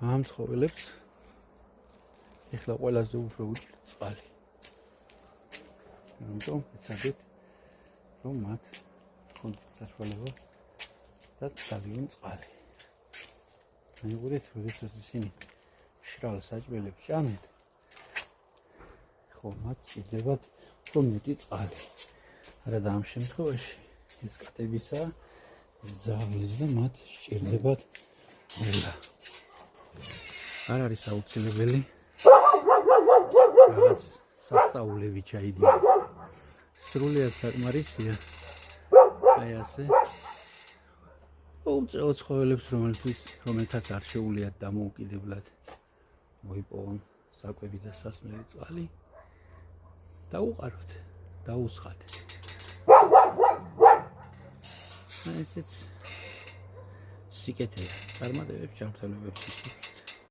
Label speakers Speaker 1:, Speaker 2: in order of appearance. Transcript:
Speaker 1: ამ ცხოველებს ეხლა ყველაზე უფრო უჭირთ წყალი. Ამიტომ ეცადეთ რომ მათ ჰქონდეთ საშუალება და წავიონ წყალი. მეუღლეთ როდესაც ისინი მშრალ საჭმელებს ჭამენ, ხო მათ ჭირდებათ უფრო მეტი წყალი. არა და ამ შემთხვევაში ეს კატებისა ზავლის და მათ სჭირდებათ ყველა. არ არის აუცილებელი რაღაც სასწაულები ჩაიდიან. სრულიად საკმარისია აი ასე უწევთ ცხოველებს რომელთაც არ შეუძლიათ დამოუკიდებლად მოიპოვონ საკვები და სასმელი წყალი და უყაროთ და უსხათ. ესეც სიკეთეა წარმატებებს ჯანმრთელობებს